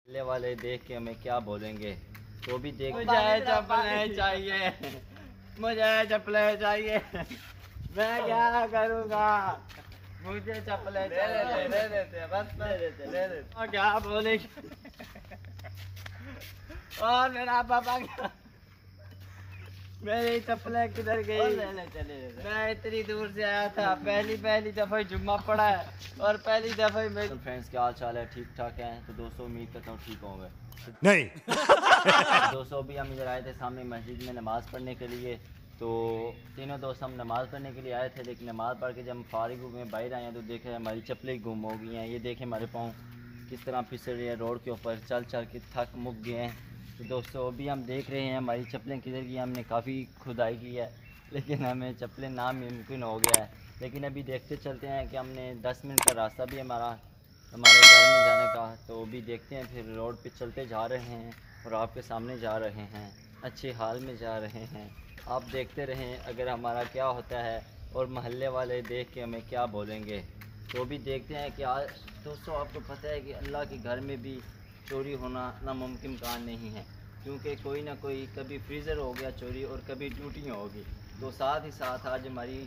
ले वाले देख के हमें क्या बोलेंगे, तो भी देख। मुझे चप्पलें चाहिए, मुझे चप्पलें चाहिए, मैं क्या करूँगा, मुझे चप्पलें चाहिए। दे देते बस दे देते और क्या बोलेंगे। और मेरा पापा क्या, मेरी चप्पलें किधर गई। मैं इतनी दूर से आया था, पहली दफ़ा जुम्मा पड़ा है और पहली दफ़ा मेरे फ्रेंड्स क्या हाल चाल है, ठीक ठाक हैं। तो दोस्तों उम्मीद करता हूँ ठीक होंगे। नहीं दोस्तों अभी हम इधर आए थे सामने मस्जिद में नमाज़ पढ़ने के लिए। तो तीनों दोस्त हम नमाज़ पढ़ने के लिए आए थे, लेकिन नमाज़ पढ़ के जब हम फारिग हुए बाहर आए हैं तो देखे हमारी चप्पलें गुम हो गई हैं। ये देखें हमारे पाँव किस तरह फिसल रहे हैं रोड के ऊपर, चल चल के थक मुक गए हैं। तो दोस्तों अभी हम देख रहे हैं हमारी चप्पलें किधर की। हमने काफ़ी खुदाई की है लेकिन हमें चप्पलें नामुमकिन हो गया है। लेकिन अभी देखते चलते हैं कि हमने 10 मिनट का रास्ता भी हमारे घर में जाने का। तो अभी देखते हैं, फिर रोड पे चलते जा रहे हैं और आपके सामने जा रहे हैं, अच्छे हाल में जा रहे हैं। आप देखते रहें अगर हमारा क्या होता है और महल्ले वाले देख के हमें क्या बोलेंगे। तो भी देखते हैं कि आज दोस्तों आपको पता है कि अल्लाह के घर में भी चोरी होना नामुमकिन काम नहीं है, क्योंकि कोई ना कोई कभी फ्रीज़र हो गया चोरी और कभी टूटियाँ होगी। तो साथ ही साथ आज हमारी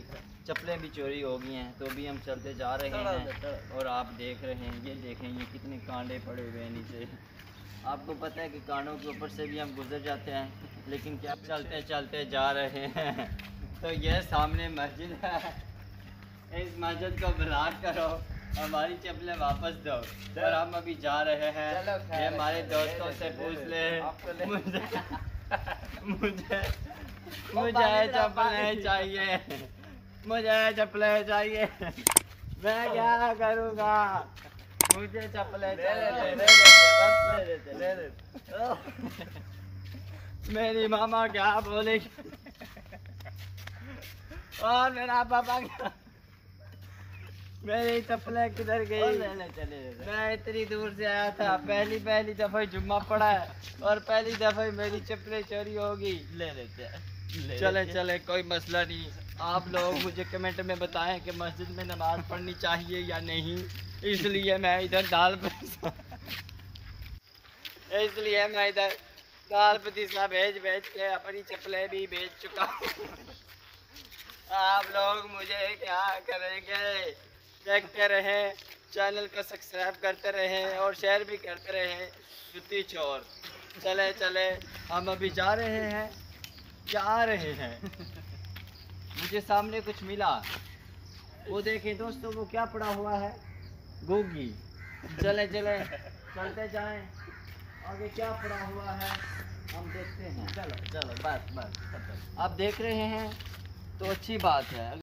चप्पलें भी चोरी हो गई हैं। तो भी हम चलते जा रहे हैं और आप देख रहे हैं, ये देखें ये कितने कांटे पड़े हुए हैं नीचे। आपको पता है कि कांटों के ऊपर से भी हम गुजर जाते हैं, लेकिन क्या चलते चलते जा रहे हैं। तो ये सामने मस्जिद है, इस मस्जिद को ब्लॉक करो, हमारी चप्पलें वापस दो। और हम अभी जा रहे हैं, ये हमारे दोस्तों से पूछ ले। मुझे चप्पलें चाहिए, मुझे चप्पलें चाहिए, मैं क्या करूँगा, मुझे चप्पलें चाहिए। मेरी मामा क्या बोलेगी और मेरा पापा क्या, मेरी चप्पलें किधर गई। मैं इतनी दूर से आया था, पहली दफ़ा जुम्मा पड़ा है और पहली दफ़ा मेरी चप्पलें चोरी होगी। ले लेते चले कोई मसला नहीं। आप लोग मुझे कमेंट में बताएं कि मस्जिद में नमाज़ पढ़नी चाहिए या नहीं। इसलिए मैं इधर दाल पतीसा भेज के अपनी चप्पलें भी बेच चुका हूँ। आप लोग मुझे क्या करेंगे। देखते रहें, चैनल को सब्सक्राइब करते रहें और शेयर भी करते रहें। जुत्ती चोर चले हम अभी जा रहे हैं मुझे सामने कुछ मिला, वो देखें दोस्तों, वो क्या पड़ा हुआ है, गोगी। चले चलते जाएं, आगे क्या पड़ा हुआ है हम देखते हैं। चलो बस आप देख रहे हैं तो अच्छी बात है।